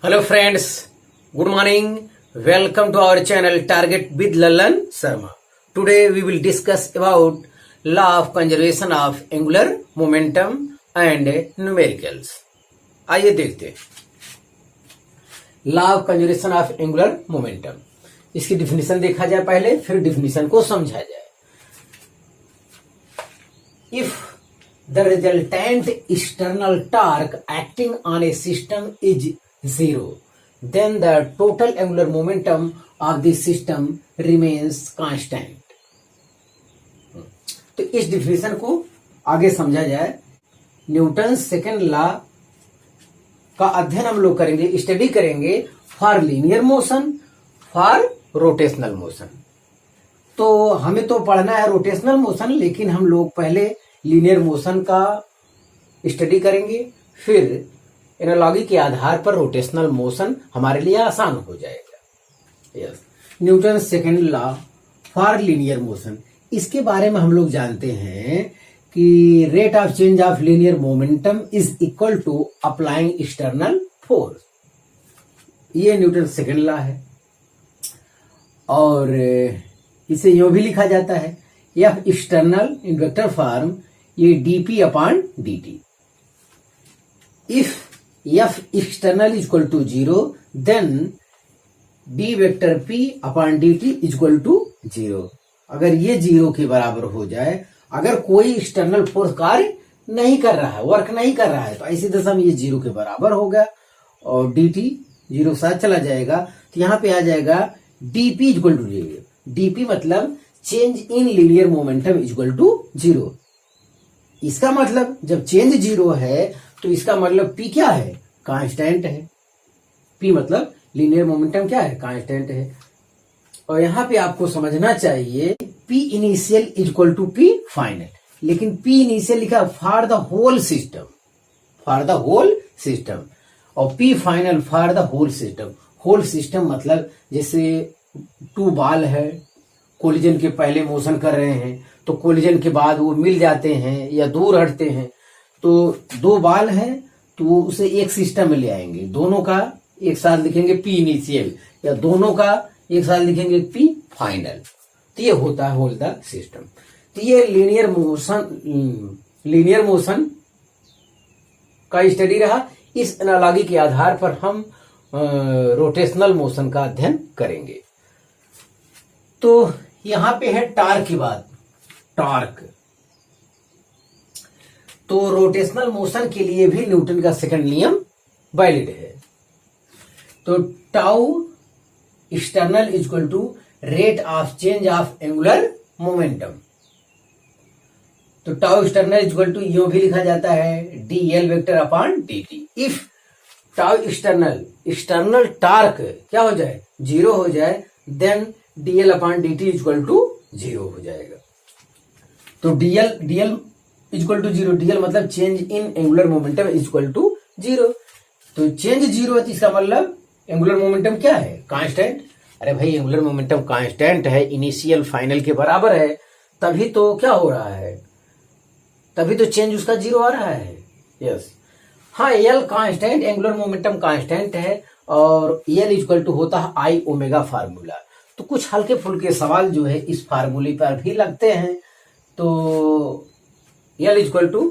Hello friends, good morning. Welcome to our channel Target with Lalan Sharma. Today we will discuss about law of conservation of angular momentum and numericals. आइए देखते हैं law of conservation of angular momentum. इसकी definition देखा जाए पहले, फिर definition को समझा जाए। If the resultant external torque acting on a system is zero, then the total angular momentum of the system remains constant. तो इस डिफिनेशन को आगे समझा जाए। न्यूटन सेकेंड लॉ का अध्ययन हम लोग करेंगे, स्टडी करेंगे for linear motion, for rotational motion. तो हमें तो पढ़ना है रोटेशनल मोशन, लेकिन हम लोग पहले लीनियर मोशन का स्टडी करेंगे, फिर एनालॉजी के आधार पर रोटेशनल मोशन हमारे लिए आसान हो जाएगा। Yes, Newton second law for linear motion, इसके बारे में हम लोग जानते हैं कि rate of change of linear momentum is equal to applying external force. ये न्यूटन सेकेंड लॉ है और इसे यूं भी लिखा जाता है F external in vector form, ये dp upon dt। If F external is equal to 0, then d vector p upon dt is equal to 0। अगर ये 0 के बराबर हो जाए, अगर कोई एक्सटर्नल फोर्स कार्य नहीं कर रहा है, वर्क नहीं कर रहा है, तो ऐसी दशा में ये 0 के बराबर होगा और dt 0 के साथ चला जाएगा। तो यहां पे आ जाएगा dp is equal to 0। dp मतलब change in linear momentum is equal to 0। इसका मतलब जब चेंज 0 है तो इसका मतलब p क्या है? कांस्टेंट है। p मतलब लीनियर मोमेंटम क्या है? कांस्टेंट है। और यहां पे आपको समझना चाहिए p initial is equal to p final, लेकिन p इनिशियल लिखा for the whole system, for the whole system, और p final for the whole system. Whole system मतलब जैसे टू बॉल है, कोलिजन के पहले मोशन कर रहे हैं, तो कोलिजन के बाद वो मिल जाते हैं या दूर हटते हैं, तो दो बॉल हैं तो वो उसे एक सिस्टम में ले आएंगे, दोनों का एक साथ लिखेंगे पी इनिशियल, या दोनों का एक साथ लिखेंगे पी फाइनल। तो ये होता है होल द सिस्टम। तो ये लीनियर मोशन का स्टडी रहा। इस एनालॉजी के आधार पर हम रोटेशनल मोशन का अध्ययन करेंगे। तो यहां पे है टार्क की बात, टॉर्क। तो रोटेशनल मोशन के लिए भी न्यूटन का सेकंड नियम वैलिड है। तो tau external is equal to rate of change of angular momentum. तो tau external is equal to यूं भी लिखा जाता है dl vector upon dt। If tau external torque क्या हो जाए? 0 हो जाए, then dl upon dt is equal to 0 हो जाएगा। तो dl is equal to 0, dl मतलब change in angular momentum is equal to 0। तो चेंज 0 है तो इसका मतलब एंगुलर मोमेंटम क्या है? कांस्टेंट। अरे भाई, एंगुलर मोमेंटम कांस्टेंट है, इनिशियल फाइनल के बराबर है, तभी तो क्या हो रहा है? तभी तो चेंज उसका 0 आ रहा है। यस, हाँ, L constant, angular momentum constant है और एल इज इक्वल टू होता है आई ओमेगा फार्मूला। तो कुछ हल्के फुल्के सवाल जो है इस फार्मूले पर भी लगते हैं। तो एल इक्वल टू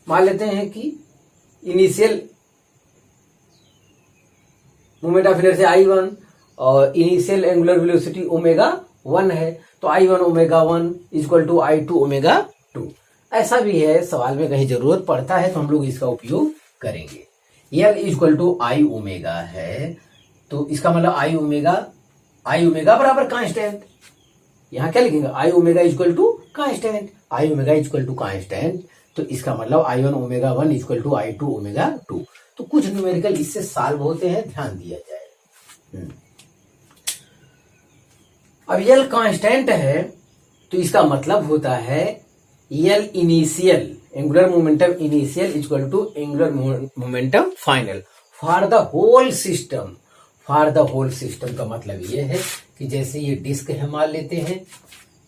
मान लेते हैं कि initial moment of inertia I1 और इनिशियल एंगुलर वेलोसिटी ओमेगा 1 है, तो I1 omega 1 equal to I2 omega 2। ऐसा भी है, सवाल में कहीं जरूरत पड़ता है तो हम लोग इसका उपयोग करेंगे। L equal to I omega है, तो इसका मतलब आई ओमेगा बराबर कांस्टेंट। यहां क्या लिखेंगे? I omega equal to constant, I omega equal to constant. तो इसका मतलब I1 omega 1 equal to I2 omega 2। तो कुछ न्यूमेरिकल इससे सॉल्व होते हैं, ध्यान दिया जाए। अब एल कांस्टेंट है तो इसका मतलब होता है L initial, angular momentum initial equal to angular momentum final for the whole system. For the whole system का मतलब ये है कि जैसे ये डिस्क है, मान लेते हैं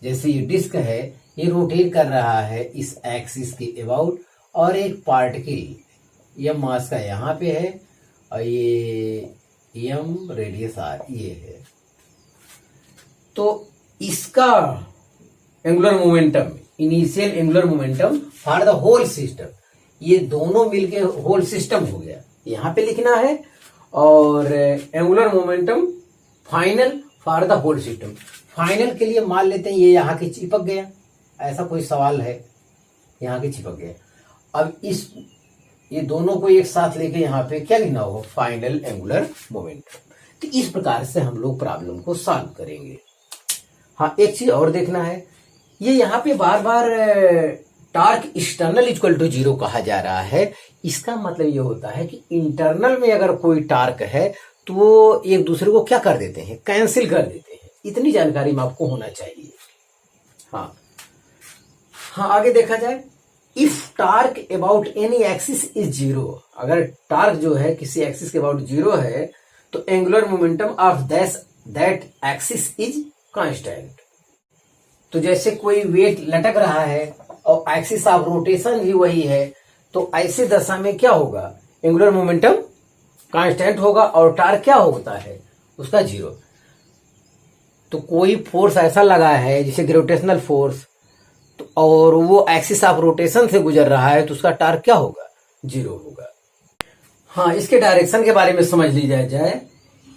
जैसे ये डिस्क है, ये रोटेट कर रहा है इस एक्सिस के अबाउट, और एक पार्टिकल या मास का यहाँ पे है और ये एम रेडियस आर, ये है। तो इसका angular momentum, initial angular momentum for the whole system, ये दोनों मिलके होल सिस्टम हो गया, यहां पे लिखना है। और angular momentum final for the whole system, final के लिए मान लेते हैं ये यहां के चिपक गया, ऐसा कोई सवाल है, यहां के चिपक गया। अब ये दोनों को एक साथ लेके यहाँ पे क्या लिखना होगा, फाइनल एंगुलर मोमेंटम। तो इस प्रकार से हम लोग प्रॉब्लम को सॉल्व करेंगे। हाँ, एक चीज और देखना है, ये यहाँ पे बार बार टार्क एक्सटर्नल इक्वल टू 0 कहा जा रहा है। इसका मतलब ये होता है कि इंटरनल में अगर कोई टार्क है तो वो एक दूसरे को क्या कर देते हैं, कैंसिल कर देते हैं। इतनी जानकारी में आपको होना चाहिए। हाँ, आगे देखा जाए, if torque about any axis is 0, अगर टार्क जो है किसी एक्सिस के अबाउट 0 है तो angular momentum of that axis is constant. तो जैसे कोई वेट लटक रहा है और एक्सिस ऑफ रोटेशन भी वही है, तो ऐसी दशा में क्या होगा, एंगुलर मोमेंटम कांस्टेंट होगा और टार्क क्या होता है उसका 0। तो कोई फोर्स ऐसा लगा है जैसे ग्रेविटेशनल फोर्स, तो और वो एक्सिस ऑफ रोटेशन से गुजर रहा है, तो उसका टार्क क्या होगा, 0 होगा। हाँ, इसके डायरेक्शन के बारे में समझ ली जाए,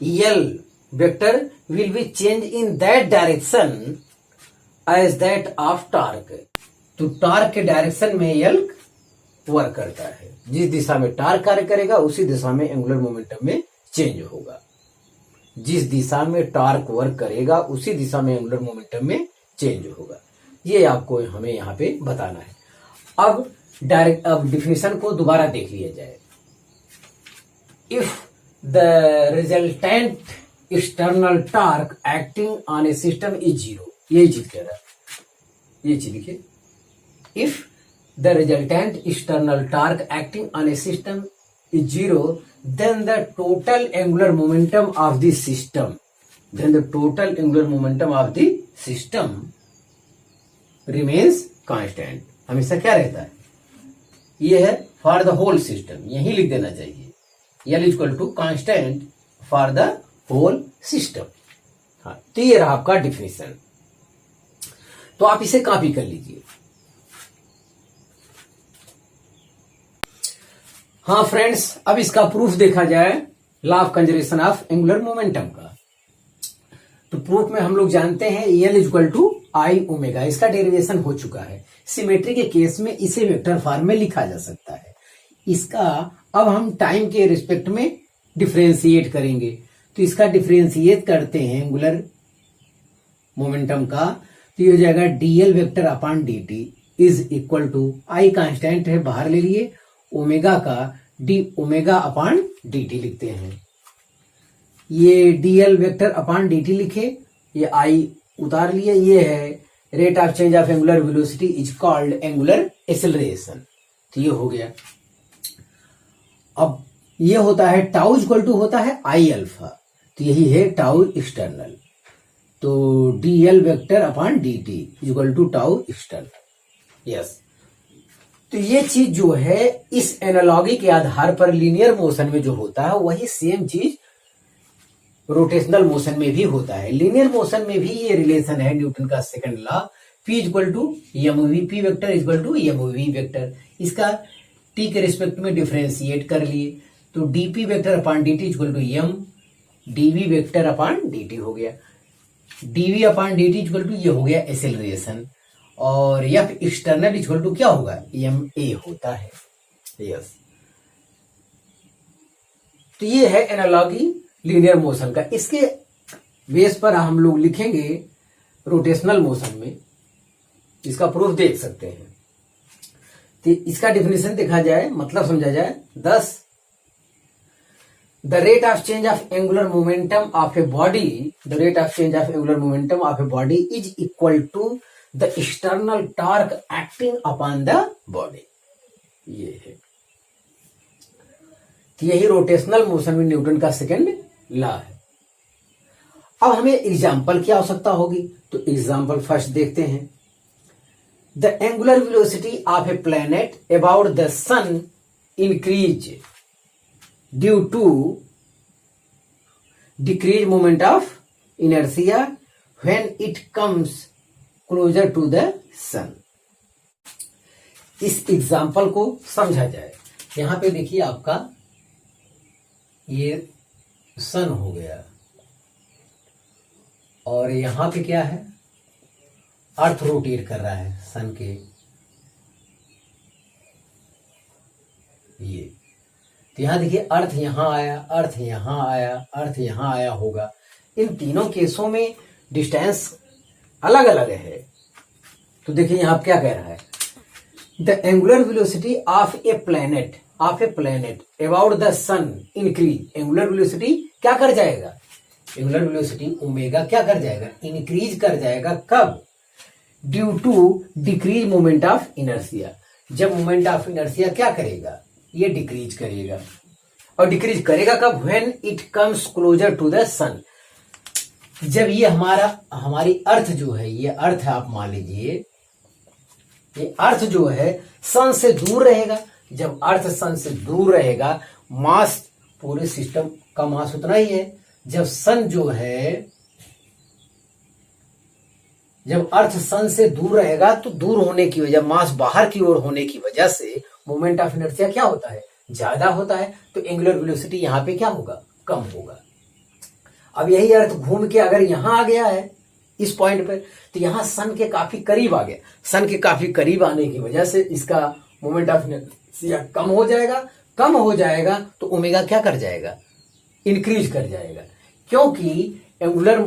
L vector will be change in that direction as that of torque. तो टार्क के डायरेक्शन में यल वर्क करता है, जिस दिशा में टार्क कार्य करेगा उसी दिशा में एंगुलर मोमेंटम में चेंज होगा। जिस दिशा में टार्क वर्क करेगा उसी दिशा में एंगुलर मोमेंटम में चेंज होगा। ये आपको हमें यहाँ पे बताना है। अब डिफिनेशन को दोबारा देख लिया जाए। If the resultant external torque acting on A system is 0, यही चीज कह रहा है, ये चीज लिखिए। If the resultant external torque acting on A system is 0, then the total angular momentum of the system, remains constant। हमेशा क्या रहता है, ये है फॉर द होल सिस्टम, यही लिख देना चाहिए, L equal to constant for the whole system. हाँ, तो ये रहा आपका डिफिनेशन। तो आप इसे कॉपी कर लीजिए। हाँ फ्रेंड्स, अब इसका प्रूफ देखा जाए, law of conservation of angular momentum का। तो प्रूफ में हम लोग जानते हैं L equal to I omega, इसका डेरिवेशन हो चुका है। सिमेट्री के केस में इसे वेक्टर फॉर्म में लिखा जा सकता है। इसका अब हम टाइम के रिस्पेक्ट में डिफरेंशिएट करेंगे। तो इसका डिफरेंशिएट करते हैं एंगुलर मोमेंटम का, तो ये हो जाएगा dl vector upon dt is equal to, I constant है बाहर ले लिए, ओमेगा का डी ओमेगा अपॉन dt लिखते हैं। ये dl वेक्टर अपॉन dt लिखे, ये I उतार लिए, ये है rate of change of angular velocity is called angular acceleration. तो ये हो गया। अब ये होता है टाउ इक्वल टू होता है आई अल्फा, तो यही है टाउ एक्सटर्नल। तो dl vector upon dt equal to tau external. Yes, तो ये चीज जो है इस एनालॉगी के आधार पर लीनियर मोशन में जो होता है वही सेम चीज रोटेशनल मोशन में भी होता है। लीनियर मोशन में भी ये रिलेशन है न्यूटन का second law, P equal to mv, P vector equal to mv vector. इसका t के रिस्पेक्ट में डिफरेंशिएट कर लिए, तो dp vector upon dt equal to m, dv vector upon dt हो गया, dv upon dt equal to ये हो गया एक्सेलरेशन, और F एक्सटर्नल इक्वल टू क्या होगा, ma होता है। यस, तो ये है एनालॉगी लीनियर मोशन का। इसके बेस पर हम लोग लिखेंगे रोटेशनल मोशन में, इसका प्रूफ देख सकते हैं। तो इसका डिफिनेशन देखा जाए, मतलब समझा जाए, thus the rate of change of angular momentum of a body, the rate of change of angular momentum of a body is equal to the external torque acting upon the body। ये है, तो यही rotational motion में Newton का second law है। अब हमें example की आवश्यकता होगी, तो एग्जाम्पल फर्स्ट देखते हैं। The angular velocity of a planet about the sun increase due to decrease moment of inertia when it comes closer to the sun. इस एग्जाम्पल को समझा जाए। यहां पे देखिए आपका ये सन हो गया और यहां पे क्या है, अर्थ रोटेट कर रहा है सन के, ये तो यहां देखिए अर्थ यहां आया, अर्थ यहां आया, अर्थ यहां आया होगा। इन तीनों केसों में डिस्टेंस अलग अलग है। तो देखिए यहां क्या कह रहा है, the angular velocity of a planet about the sun increase. Angular velocity क्या कर जाएगा, एंगुलर वेलोसिटी ओमेगा क्या कर जाएगा, इंक्रीज कर जाएगा। कब, due to decrease moment of inertia. जब मोमेंट ऑफ इनर्शिया क्या करेगा, ये डिक्रीज करेगा। और डिक्रीज करेगा कब, when it comes closer to the sun. जब ये हमारी अर्थ जो है, ये अर्थ आप मान लीजिए, ये अर्थ जो है सन से दूर रहेगा। जब अर्थ सन से दूर रहेगा, मास पूरे सिस्टम का मास उतना ही है। जब सन जो है, जब अर्थ सन से दूर रहेगा तो दूर होने की वजह, मास बाहर की ओर होने की वजह से मोमेंट ऑफ इनर्शिया क्या होता है, ज्यादा होता है। तो एंगुलर वेलोसिटी यहां पे क्या होगा, कम होगा। अब यही अर्थ घूम के अगर यहां आ गया है इस पॉइंट पर, तो यहां सन के काफी करीब आ गया। सन के काफी करीब आने की वजह से इसका मोमेंट ऑफ इनर्शिया कम हो जाएगा। कम हो जाएगा तो ओमेगा क्या कर जाएगा, इंक्रीज कर जाएगा। क्योंकि angular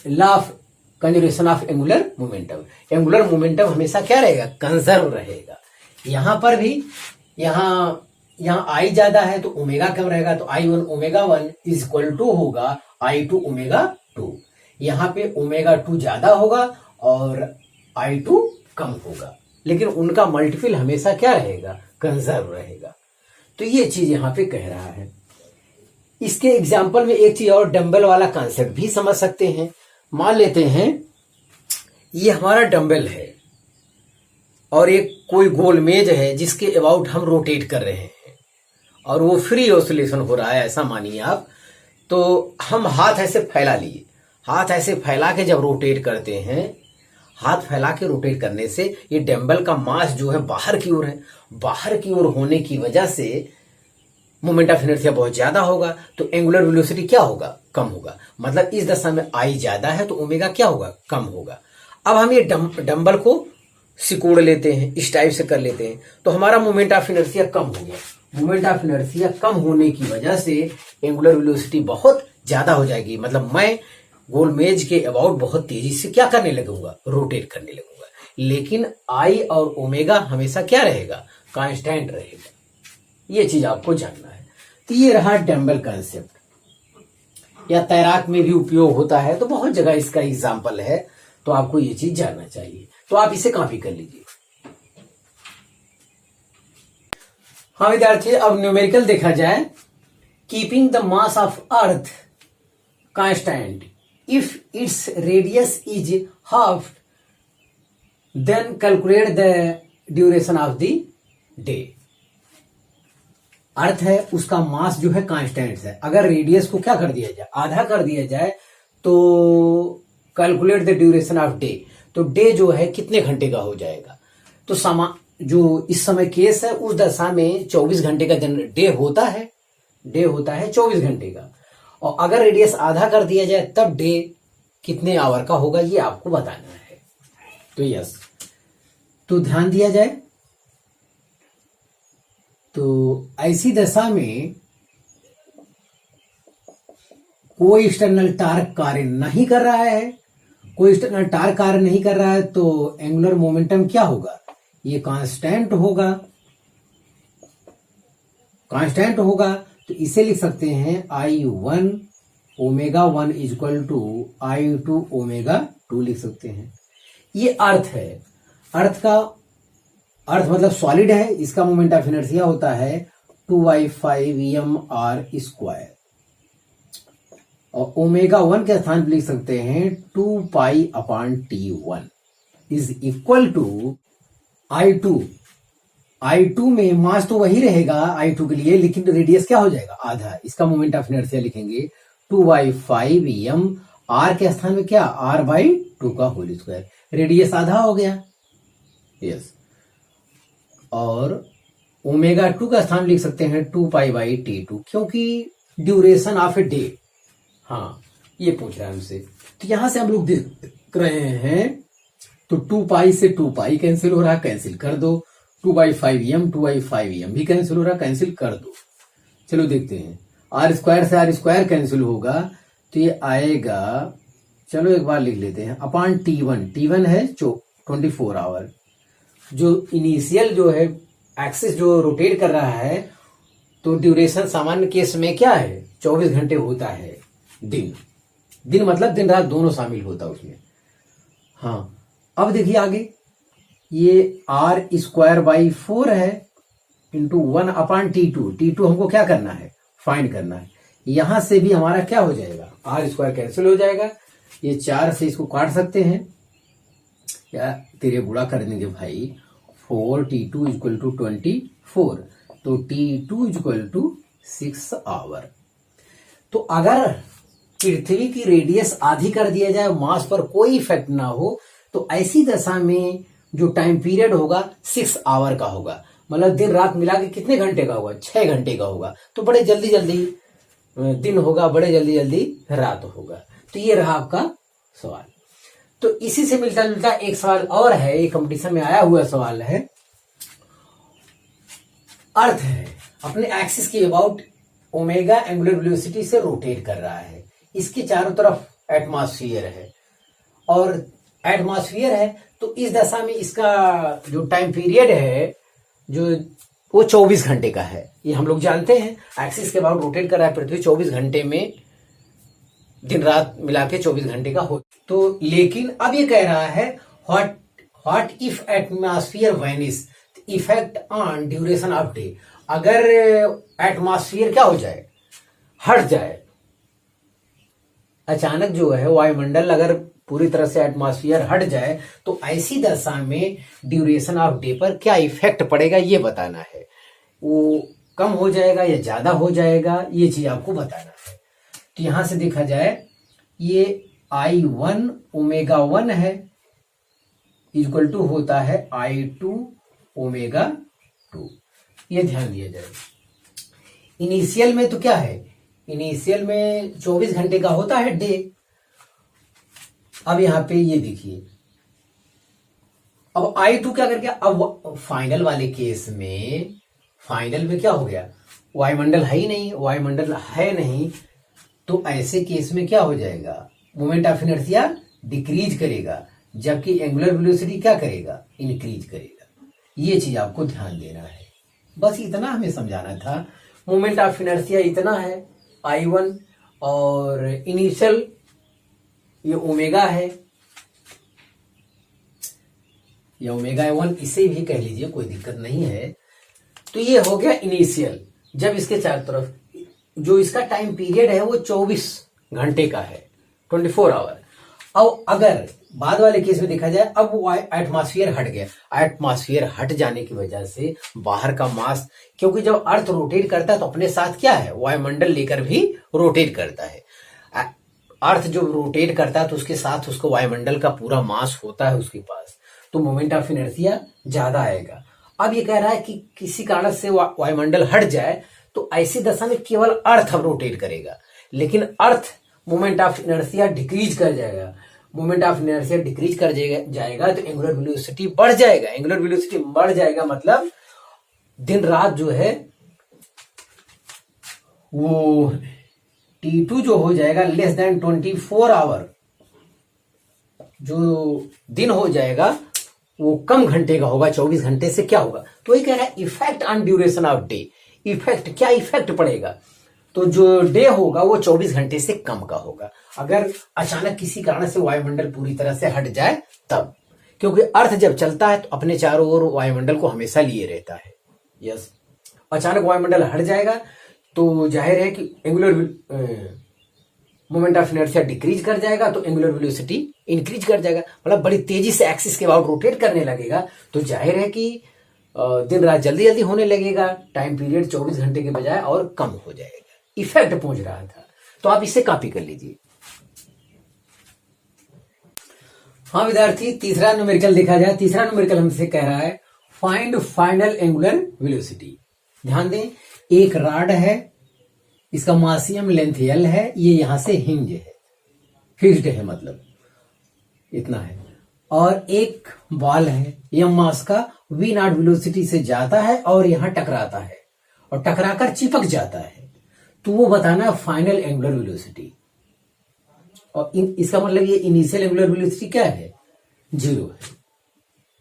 law of conservation of angular momentum हमेशा क्या रहेगा, कंजर्व रहेगा। यहां पर भी यहां आई ज्यादा है तो ओमेगा कम रहेगा। तो I1 omega 1 is equal to होगा I2 ओमेगा 2। यहां पे ओमेगा 2 ज्यादा होगा और I2 कम होगा, लेकिन उनका मल्टीपल हमेशा क्या रहेगा, कंजर्व रहेगा। तो ये चीज यहां पे कह रहा है। इसके एग्जाम्पल में एक चीज और, डंबल वाला कॉन्सेप्ट भी समझ सकते हैं। मान लेते हैं ये हमारा डंबल है और एक कोई गोल मेज है जिसके अबाउट हम रोटेट कर रहे हैं और वो फ्री ऑसिलेशन हो रहा है, ऐसा मानिए आप। तो हम हाथ ऐसे फैला लिए, हाथ ऐसे फैला के जब रोटेट करते हैं, हाथ फैला के रोटेट करने से ये डंबल का मास जो है बाहर की ओर है। बाहर की ओर होने की वजह से मोमेंट ऑफ इनर्शिया बहुत ज्यादा होगा। तो एंगुलर वेलोसिटी क्या होगा, कम होगा। मतलब इस दशा में आई ज्यादा है तो ओमेगा क्या होगा, कम होगा। अब हम ये डंबल को सिकोड़ लेते हैं, इस टाइप से कर लेते हैं, तो हमारा मोमेंट ऑफ इनर्शिया कम हो गया। मोमेंट ऑफ इनर्शिया कम होने की वजह से एंगुलर वेलोसिटी बहुत ज्यादा हो जाएगी। मतलब मैं गोल मेज के अबाउट बहुत तेजी से क्या करने लगूंगा, रोटेट करने लगूंगा। लेकिन आई और ओमेगा हमेशा क्या रहेगा, कांस्टेंट रहेगा। ये चीज आपको जानना है। तो ये रहा डंबल कंसेप्ट, या तैराक में भी उपयोग होता है। तो बहुत जगह इसका एग्जाम्पल है, तो आपको ये चीज जानना चाहिए। तो आप इसे कॉपी कर लीजिए। हाँ विद्यार्थी, अब न्यूमेरिकल देखा जाए। Keeping the mass of earth constant if its radius is half, then calculate the duration of the day. Earth है उसका मास जो है कांस्टेंट है। अगर रेडियस को क्या कर दिया जाए, आधा कर दिया जाए, तो calculate the duration of day. तो डे जो है कितने घंटे का हो जाएगा। तो जो इस समय केस है, उस दशा में 24 घंटे का डे होता है, 24 घंटे का। और अगर रेडियस आधा कर दिया जाए तब डे कितने आवर का होगा, ये आपको बताना है। तो यस, तो ध्यान दिया जाए। तो ऐसी दशा में कोई एक्सटर्नल टार्क कार्य नहीं कर रहा है, कोई एक्सटर्नल टार्क कार्य नहीं कर रहा है, तो एंगुलर मोमेंटम क्या होगा, ये कांस्टेंट होगा। कांस्टेंट होगा तो इसे लिख सकते हैं I1 omega 1 is equal to I2 omega 2 लिख सकते हैं। ये अर्थ है। अर्थ मतलब सॉलिड है, इसका मोमेंट ऑफ इनर्शिया होता है 2y5mr स्क्वायर। और ओमेगा 1 के स्थान पर लिख सकते हैं 2π/T1 is equal to I2 में मास तो वही रहेगा I2 के लिए, लेकिन रेडियस क्या हो जाएगा, आधा। इसका मोमेंट ऑफ इनर्शिया लिखेंगे 2/5 r के स्थान में क्या r/2 का होल स्क्वायर, रेडियस आधा हो गया। यस, और ω2 का स्थान लिख सकते हैं 2π/T2, क्योंकि ड्यूरेशन ऑफ ए डे, हाँ ये पूछ रहा है हमसे। तो यहां से हम लोग देख रहे हैं तो 2π से 2π कैंसिल हो रहा, कैंसिल कर दो। 2/5 भी कैंसिल हो रहा, कैंसिल कर दो। चलो देखते हैं, r स्क्वायर से r स्क्वायर कैंसिल होगा तो ये आएगा, चलो एक बार लिख लेते हैं, अपान T1 है 24 आवर। जो इनिशियल जो है एक्सिस जो रोटेट कर रहा है, तो ड्यूरेशन सामान्य केस में क्या है 24 घंटे होता है। दिन मतलब दिन रात दोनों शामिल होता उसमें। हाँ, अब देखिए आगे, ये r²/4 है इंटू 1/T2 हमको क्या करना है, फाइंड करना है। यहां से भी हमारा क्या हो जाएगा, r² कैंसिल हो जाएगा, ये 4 से इसको काट सकते हैं या तेरे गुणा कर देंगे भाई। 4T2 = 24, तो T2 = 6 आवर। तो अगर पृथ्वी की रेडियस आधी कर दिया जाए, मास पर कोई इफेक्ट ना हो, तो ऐसी दशा में जो टाइम पीरियड होगा 6 आवर का होगा। मतलब दिन रात मिला के कितने घंटे का होगा, 6 घंटे का होगा। तो बड़े जल्दी जल्दी दिन होगा, बड़े जल्दी जल्दी रात होगा। तो ये रहा आपका सवाल। तो इसी से मिलता जुलता एक सवाल और है, ये कंपटीशन में आया हुआ सवाल है। अर्थ है अपने एक्सिस के अबाउट ओमेगा एंगुलर वेलोसिटी से रोटेट कर रहा है, इसके चारों तरफ एटमॉस्फेयर है, और एटमॉस्फेयर है तो इस दशा में इसका जो टाइम पीरियड है जो वो 24 घंटे का है। ये हम लोग जानते हैं, एक्सिस के अबाउट रोटेट कर रहा है पृथ्वी, 24 घंटे में दिन रात मिला के 24 घंटे का हो। तो लेकिन अब ये कह रहा है what if atmosphere vanish, effect on duration of day. अगर एटमॉस्फेयर क्या हो जाए, हट जाए, अचानक जो है वायुमंडल अगर पूरी तरह से एटमॉस्फेयर हट जाए, तो ऐसी दशा में ड्यूरेशन ऑफ डे पर क्या इफेक्ट पड़ेगा ये बताना है। वो कम हो जाएगा या ज्यादा हो जाएगा, ये चीज आपको बताना है। तो यहां से देखा जाए, ये I1 ω1 है इक्वल टू होता है I2 ω2, ये ध्यान दिया जाए। इनिशियल में तो क्या है, इनिशियल में 24 घंटे का होता है डे। अब यहां पे ये देखिए, अब I2 क्या कर गया, अब फाइनल वाले केस में, फाइनल में क्या हो गया, वायुमंडल है ही नहीं, वायुमंडल है नहीं, तो ऐसे केस में क्या हो जाएगा, मोमेंट ऑफ इनर्शिया डिक्रीज करेगा, जबकि एंगुलर वेलोसिटी क्या करेगा, इंक्रीज करेगा। ये चीज आपको ध्यान देना है। बस इतना हमें समझाना था। मोमेंट ऑफ इनर्शिया इतना है I1, और इनिशियल ये ओमेगा है, या ω1 इसे भी कह लीजिए, कोई दिक्कत नहीं है। तो ये हो गया इनिशियल, जब इसके चारों तरफ जो इसका टाइम पीरियड है वो 24 घंटे का है, 24 आवर। अब अगर बाद वाले केस में देखा जाए, अब एटमॉस्फेयर हट गया, एटमॉस्फेयर हट जाने की वजह से बाहर का मास, क्योंकि जब अर्थ रोटेट करता है तो अपने साथ क्या है, वायुमंडल लेकर भी रोटेट करता है। अर्थ जो रोटेट करता है तो उसके साथ उसको वायुमंडल का पूरा मास होता है उसके पास, तो मोमेंट ऑफ इनर्शिया ज्यादा आएगा। अब ये कह रहा है कि किसी कारण से वायुमंडल हट जाए, तो ऐसी दशा में केवल अर्थ अब रोटेट करेगा, लेकिन अर्थ मोमेंट ऑफ इनर्शिया डिक्रीज कर जाएगा। मोमेंट ऑफ इनर्शिया डिक्रीज कर जाएगा तो एंगुलर वेलोसिटी बढ़ जाएगा। एंगुलर वेलोसिटी बढ़ जाएगा मतलब दिन रात जो है वो T2 जो हो जाएगा लेस देन 24 आवर, जो दिन हो जाएगा वो कम घंटे का होगा, 24 घंटे से क्या होगा। तो ये कह रहा है effect on duration of day. Effect, क्या इफेक्ट पड़ेगा, तो जो डे होगा वो 24 घंटे से कम का होगा, अगर अचानक किसी कारण से वायुमंडल पूरी तरह से हट जाए तब। क्योंकि अर्थ जब चलता है तो अपने चारों ओर वायुमंडल को हमेशा लिए रहता है। यस, अचानक वायुमंडल हट जाएगा तो जाहिर है कि angular moment of inertia decrease कर जाएगा, तो एंगुलर वेलोसिटी इंक्रीज कर जाएगा। मतलब बड़ी तेजी से एक्सिस के अबाउट रोटेट करने लगेगा, तो जाहिर है कि दिन रात जल्दी जल्दी होने लगेगा, टाइम पीरियड 24 घंटे के बजाय और कम हो जाएगा। इफेक्ट पूछ रहा था, तो आप इसे कॉपी कर लीजिए। हाँ विद्यार्थी, तीसरा न्यूमेरिकल देखा जाए। तीसरा न्यूमेरिकल हमसे कह रहा है फाइंड फाइनल एंगुलर वेलोसिटी। ध्यान दें, एक रॉड है, इसका मासियम लेंथ L है, ये यहां से हिंज है, फिक्स्ड है, मतलब इतना है, और एक बॉल है, यह मास का v नॉट वेलोसिटी से जाता है और यहां टकराता है और टकराकर चिपक जाता है। तो वो बताना फाइनल एंगुलर वेलोसिटी। और इसका मतलब ये इनिशियल एंगुलर वेलोसिटी क्या है, 0 है।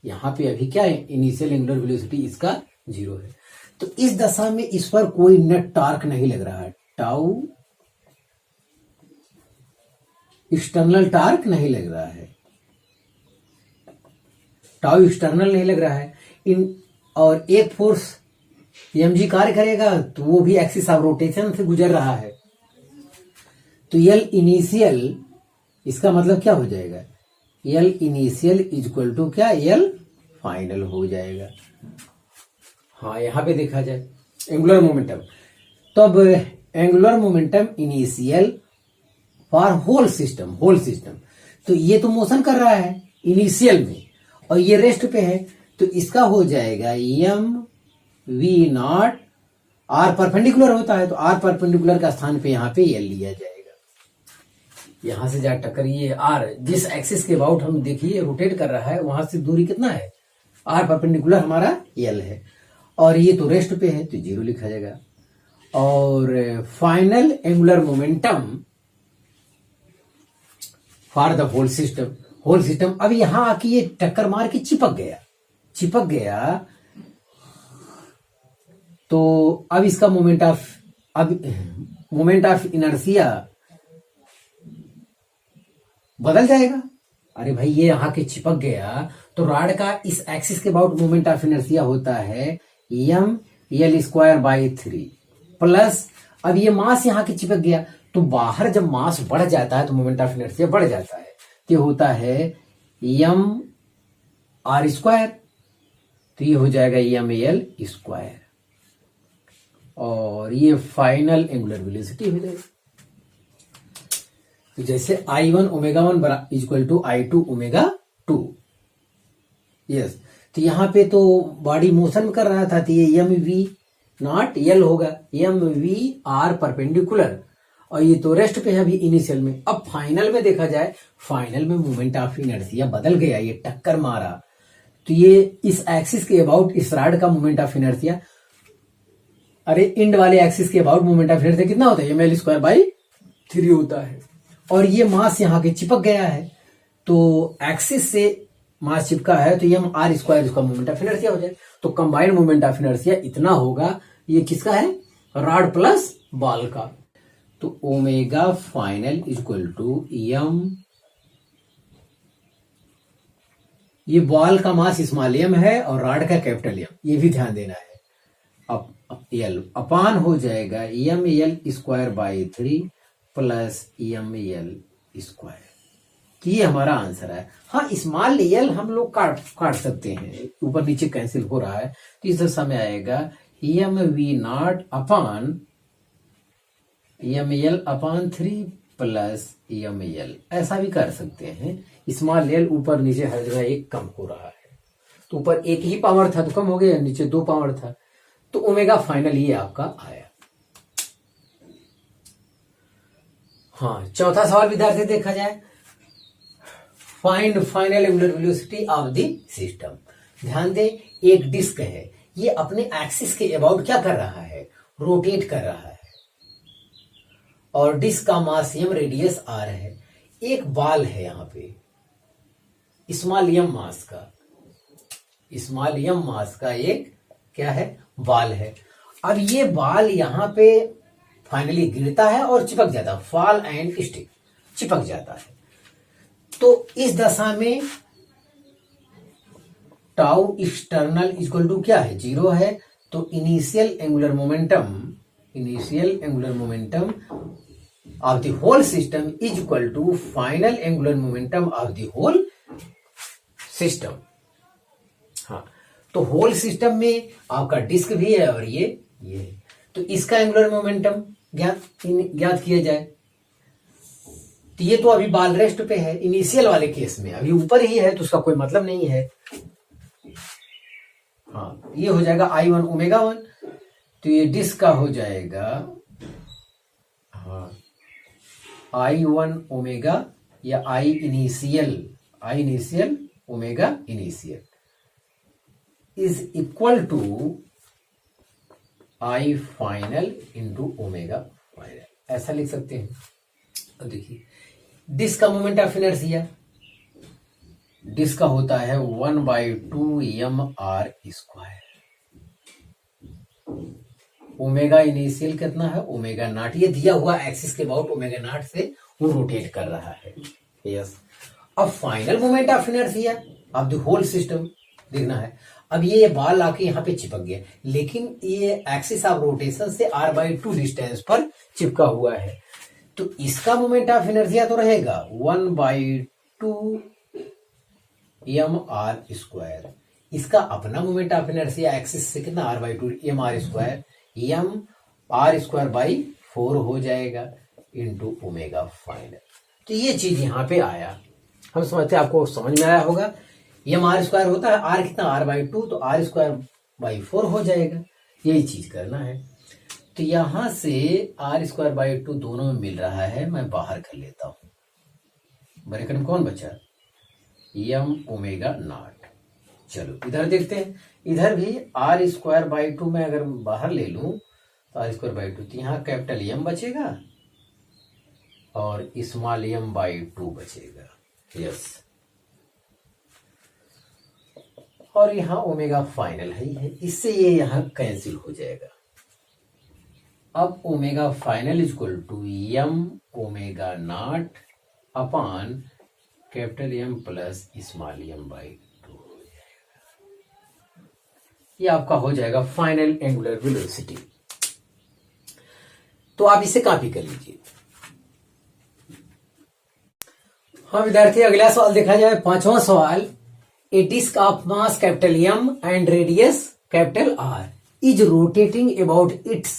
यहां पे अभी क्या है, इनिशियल एंगुलर वेलोसिटी इसका 0 है। तो इस दशा में इस पर कोई नेट टॉर्क नहीं लग रहा है, टाउ एक्सटर्नल टॉर्क नहीं लग रहा है, टाउ एक्सटर्नल नहीं लग रहा है। और एक फोर्स mg कार्य करेगा, तो वो भी एक्सिस ऑफ रोटेशन से गुजर रहा है। तो L इनिशियल, इसका मतलब क्या हो जाएगा, L इनिशियल इक्वल टू क्या, L फाइनल हो जाएगा। हाँ, यहां पे देखा जाए एंगुलर मोमेंटम, तो अब angular momentum initial for whole system, तो ये तो मोशन कर रहा है इनिशियल में और ये रेस्ट पे है, तो इसका हो जाएगा m v not, r perpendicular होता है, तो r परपेंडिकुलर का स्थान पे यहाँ पे L लिया जाएगा। यहां से जा टक्कर ये r जिस एक्सिस के अबाउट हम देखिए रोटेट कर रहा है, वहां से दूरी कितना है, r परपेंडिकुलर हमारा L है, और ये तो रेस्ट पे है, तो 0 लिखा जाएगा। और final angular momentum for the whole system, अब यहां आके ये टक्कर मार के चिपक गया, तो अब इसका मोमेंट ऑफ इनर्शिया बदल जाएगा। अरे भाई, ये यहां के चिपक गया, तो रॉड का इस एक्सिस के अबाउट मोमेंट ऑफ इनर्शिया होता है mL²/3 प्लस, अब ये मास यहां के चिपक गया, तो बाहर जब मास बढ़ जाता है तो मोमेंट ऑफ इनर्शिया बढ़ जाता है, तो होता है mR², तो ये हो जाएगा mL², और ये फाइनल एंगुलर वेलोसिटी हो जाएगी। तो जैसे I1 ω1 equal to I2 ω2, yes, तो यहां पे तो बॉडी मोशन कर रहा था, तो ये mv नॉट L होगा, mv r परपेंडिकुलर, और ये तो रेस्ट पे है अभी इनिशियल में। अब फाइनल में देखा जाए, फाइनल में मोमेंट ऑफ इनर्शिया बदल गया, ये टक्कर मारा, तो ये इस एक्सिस के अबाउट इस रॉड का मोमेंट ऑफ इनर्शिया, अरे इंड वाले एक्सिस के अबाउट मोमेंट ऑफ इनर्शिया कितना होता है, mL²/3 होता है, और ये मास यहाँ के चिपक गया है, तो एक्सिस से मास चिपका है, तो mR² इसका मोमेंट ऑफ इनर्शिया हो जाए, तो कंबाइंड मोमेंट ऑफ इनर्शिया इतना होगा, ये किसका है, रॉड प्लस बॉल का। तो omega final equal to m, ये बॉल का मास स्मॉल m है और रॉड का कैपिटल M, ये भी ध्यान देना है। अब L अपान हो जाएगा mL²/3 प्लस mL², तो ये हमारा आंसर है। हाँ, स्मॉल L हम लोग काट सकते हैं, ऊपर नीचे कैंसिल हो रहा है, तो इस समय आएगा mv0 अपान mL/3 प्लस mL, ऐसा भी कर सकते हैं। स्मॉल L ऊपर नीचे हर जगह एक कम हो रहा है, तो ऊपर एक ही पावर था तो कम हो गया, नीचे 2 पावर था, तो ओमेगा फाइनल ये आपका आया। हाँ, चौथा सवाल विद्यार्थी देखा जाए, find final angular velocity of the system. ध्यान दें, एक डिस्क है, ये अपने एक्सिस के अबाउट क्या कर रहा है, रोटेट कर रहा है, और डिस्क का मास m, रेडियस r है। एक बॉल है यहां पे स्मॉल m मास का एक क्या है, बॉल है। अब ये बॉल यहां पे फाइनली गिरता है और चिपक जाता है, फॉल एंड स्टिक, चिपक जाता है। तो इस दशा में टाउ एक्सटर्नल इक्वल टू क्या है, 0 है, तो initial angular momentum of the whole system is equal to final angular momentum of the whole system. हाँ, तो होल सिस्टम में आपका डिस्क भी है और ये है, तो इसका एंगुलर मोमेंटम ज्ञात किया जाए, तो ये तो अभी बाल रेस्ट पे है इनिशियल वाले केस में, अभी ऊपर ही है तो उसका कोई मतलब नहीं है। हाँ, ये हो जाएगा I1 ओमेगा 1, तो ये डिस्क का हो जाएगा हाँ I1 ओमेगा या I initial omega initial is equal to I final into omega final, ऐसा लिख सकते हैं। अब देखिए डिस्क का मोमेंट ऑफ इनर्शिया, डिस्क का होता है 1/2 mr²। ओमेगा इनिशियल कितना है, ओमेगा नॉट, ये दिया हुआ एक्सिस के अबाउट ओमेगा नॉट से वो रोटेट कर रहा है। यस, अब final moment of inertia of the whole system देखना है। अब ये बॉल आके यहाँ पे चिपक गया, लेकिन ये एक्सिस ऑफ रोटेशन से r/2 डिस्टेंस पर चिपका हुआ है, तो इसका मोमेंट ऑफ इनर्शिया तो रहेगा 1/2 mr²। इसका अपना मोमेंट ऑफ इनर्शिया एक्सिस से कितना r/2 mr², mr²/4 हो जाएगा इंटू ओमेगा फाइनल। तो ये चीज यहाँ पे आया, हम समझते हैं आपको समझ में आया होगा। mr² होता है, r कितना r/2, तो r²/4 हो जाएगा, यही चीज करना है। तो यहां से r²/2 दोनों में मिल रहा है, मैं बाहर कर लेता हूं। ब्रैकेट में कौन बचा, m ओमेगा नॉट। चलो इधर देखते हैं, इधर भी r²/2 में अगर बाहर ले लूं तो r²/2, तो यहाँ कैपिटल M बचेगा और स्मॉल m/2 बचेगा। यस, और यहाँ ओमेगा फाइनल है, इससे ये यहाँ कैंसिल हो जाएगा। अब omega final equal to m omega not upon capital M plus small m/2 हो जाएगा। ये आपका हो जाएगा फाइनल एंगुलर वेलोसिटी। तो आप इसे कॉपी कर लीजिए। हाँ विद्यार्थी, अगला सवाल देखा जाए, 5वां सवाल। A disc of mass capital M and radius capital R is rotating about its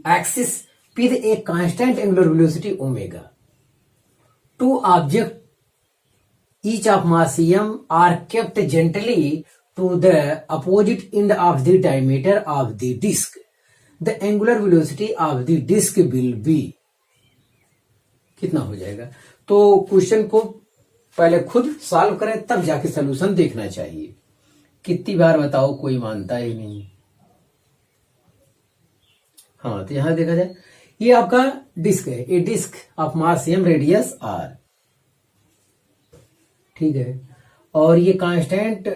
axis with a constant angular velocity omega. Two object each of mass M are kept gently to the opposite end of the diameter of the disc. The angular velocity of the disc will be, कितना हो जाएगा। तो question को पहले खुद solve करें तब जाके सलूशन देखना चाहिए। कितनी बार बताओ, कोई मानता ही नहीं। हाँ, तो यहां देखा जाए, ये आपका डिस्क है, a disc of mass M radius R, ठीक है, और ये कांस्टेंट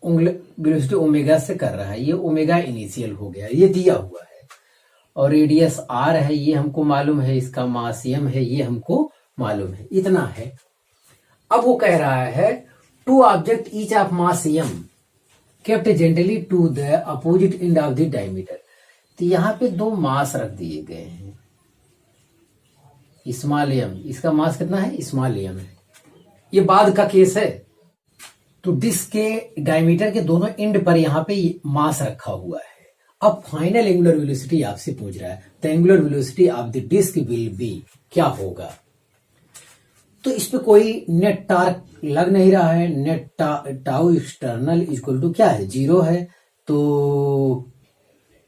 वेलोसिटी ओमेगा से कर रहा है, ये ओमेगा इनिशियल हो गया, ये दिया हुआ है, और रेडियस R है, ये हमको मालूम है, इसका मास M है, ये हमको मालूम है, इतना है। अब वो कह रहा है two object each of mass M kept gently to the opposite end of the diameter. तो यहाँ पे दो मास रख दिए गए हैं, स्मॉल m, इसका मास कितना है, स्मॉल m है, ये बाद का केस है। तो डिस्क के डायमीटर के दोनों एंड पर यहाँ पे मास रखा हुआ है। अब फाइनल एंगुलर वेलोसिटी आपसे पूछ रहा है, the angular velocity of the disc will be, क्या होगा। तो इस पे कोई नेट टार्क लग नहीं रहा है, net tau external equal to क्या है, 0 है, तो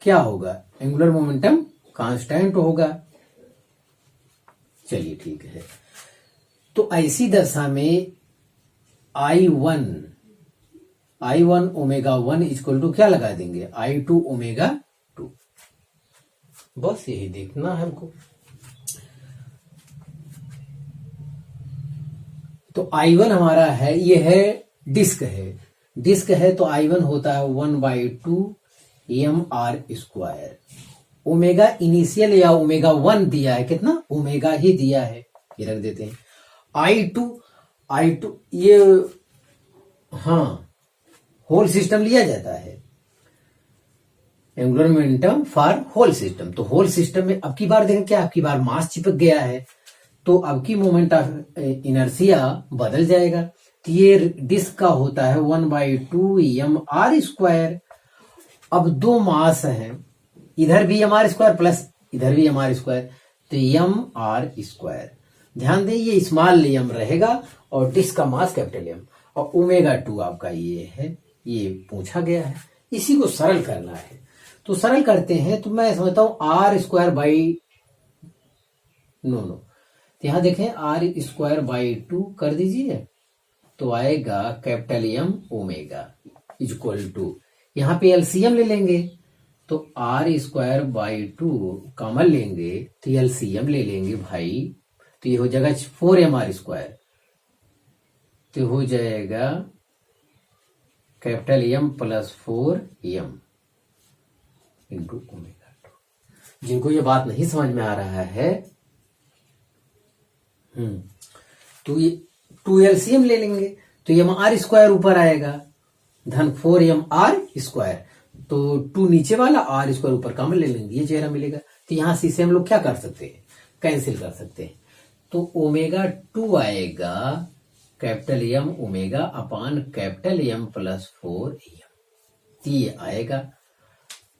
क्या होगा, एंगुलर मोमेंटम कांस्टेंट होगा। चलिए ठीक है, तो ऐसी दशा में I1 ओमेगा 1 इक्वल टू क्या लगा देंगे, I2 ओमेगा 2। बस यही देखना है हमको। तो I1 हमारा है, ये है डिस्क है, डिस्क है तो I1 होता है 1/2 mr²। ओमेगा इनिशियल या ओमेगा 1 दिया है, कितना, ओमेगा ही दिया है, ये रख देते हैं। I2 ये हाँ होल सिस्टम लिया जाता है, angular momentum for whole system. तो होल सिस्टम में अब की बार देखें क्या, अब की बार मास चिपक गया है, तो अब की मोमेंट ऑफ इनर्शिया बदल जाएगा। तो ये डिस्क का होता है 1/2 mr²। अब दो मास हैं, इधर भी mr² प्लस इधर भी mr², तो mr²। ध्यान दें ये स्मॉल एम रहेगा और डिस्क का मास कैपिटल एम, और ओमेगा 2 आपका ये है, ये पूछा गया है। इसी को सरल करना है, तो सरल करते हैं। तो मैं समझता हूं आर स्क्वायर बाई नो तो यहां देखें आर स्क्वायर बाई 2 कर दीजिए, तो आएगा capital M omega equal to, यहां पे एलसीएम ले लेंगे, तो आर स्क्वायर बाई 2 कॉमन लेंगे तो एलसीएम ले लेंगे भाई, तो ये हो जाएगा 4mr स्क्वायर, तो हो जाएगा capital M plus 4m into omega 2। जिनको ये बात नहीं समझ में आ रहा है तो ये 2 एलसीएम ले लेंगे, तो एम आर स्क्वायर ऊपर आएगा धन 4mr स्क्वायर, तो 2 नीचे वाला आर स्क्वायर ऊपर कॉमन ले लेंगे, ये चेहरा मिलेगा। तो यहां से हम लोग क्या कर सकते हैं, कैंसिल कर सकते हैं, तो ओमेगा 2 आएगा capital M omega upon capital M plus 4m, ये आएगा।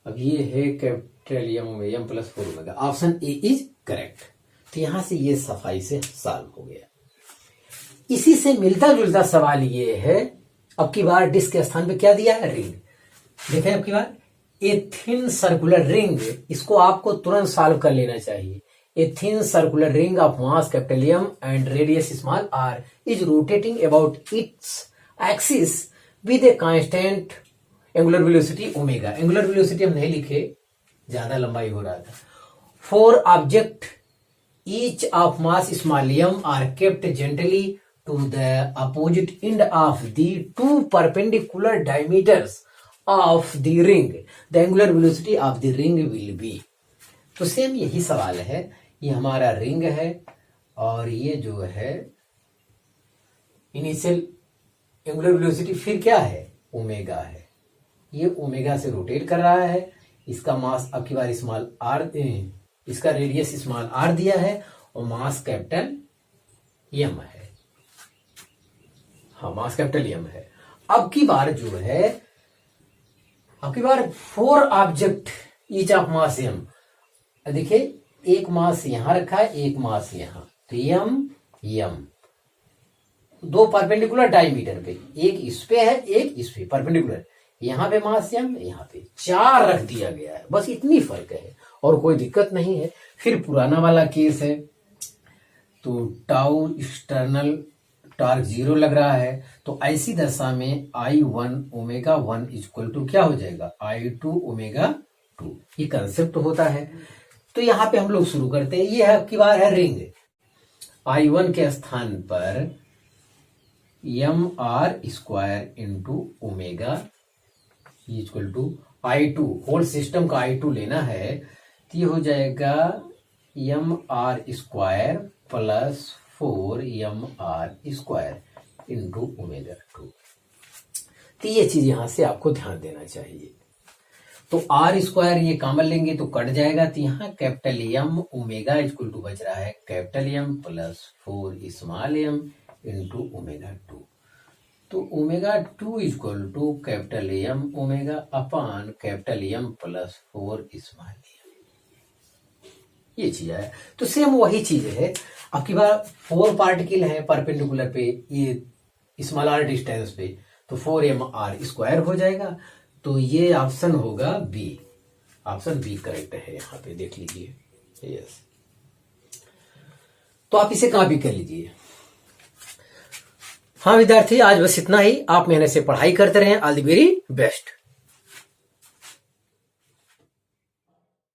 अब ये है capital M plus 4 omega, option A is correct. तो यहां से ये सफाई से सॉल्व हो गया। इसी से मिलता जुलता सवाल ये है, अब की बार डिस्क के स्थान पे क्या दिया है, रिंग। देखें अब की बार ए थिन सर्कुलर रिंग, इसको आपको तुरंत सॉल्व कर लेना चाहिए। A thin circular ring of mass capital M and radius small r is rotating about its axis with a constant angular velocity omega. Angular velocity हम नहीं लिखे, ज्यादा लंबाई हो रहा था। 4 object each of mass small m are kept gently to the opposite end of the 2 perpendicular diameters of the ring. The angular velocity of the ring will be. तो same यही सवाल है, ये हमारा रिंग है और ये जो है इनिशियल एंगुलर वेलोसिटी फिर क्या है, ओमेगा है। ये ओमेगा से रोटेट कर रहा है, इसका मास अब की बार स्मॉल आर, इसका रेडियस स्मॉल आर दिया है और मास कैपिटल एम है, हाँ मास कैपिटल एम है। अब की बार जो है, अब की बार 4 object each of mass M, देखिए एक मास यहां रखा है, एक मास यहां, तो एम 2 परपेंडिकुलर डायमीटर पे, एक इस पे है एक इस पे परपेंडिकुलर, यहां पे मास एम, यहां पे 4 रख दिया गया है, बस इतनी फर्क है और कोई दिक्कत नहीं है। फिर पुराना वाला केस है, तो टाउ एक्सटर्नल टॉर्क 0 लग रहा है, तो ऐसी दशा में I1 ओमेगा 1 इक्वल टू क्या हो जाएगा, I2 ओमेगा 2, ये कंसेप्ट होता है। तो यहां पे हम लोग शुरू करते हैं। ये है की बार है रिंग, I1 के स्थान पर m r square into omega equal to I2, whole system का I2 लेना है, तो ये हो जाएगा m r square plus 4mr square into omega 2। तो ये चीज यहां से आपको ध्यान देना चाहिए। तो आर स्क्वायर ये कॉमन लेंगे तो कट जाएगा, तो यहाँ capital M omega equal to बच रहा है capital M plus 4 small M into omega 2। तो omega 2 equal to capital M omega upon capital M plus 4 small M, ये चीज है। तो सेम वही चीज है। अब की बार 4 पार्टिकल है परपेंडिकुलर पे, ये स्मॉल आर डिस्टेंस पे, तो 4mr स्क्वायर हो जाएगा। तो ये ऑप्शन होगा बी, ऑप्शन बी करेक्ट है, यहां पे देख लीजिए। यस, तो आप इसे कॉपी कर लीजिए। हाँ विद्यार्थी, आज बस इतना ही। आप मेहनत से पढ़ाई करते रहें। All the very best.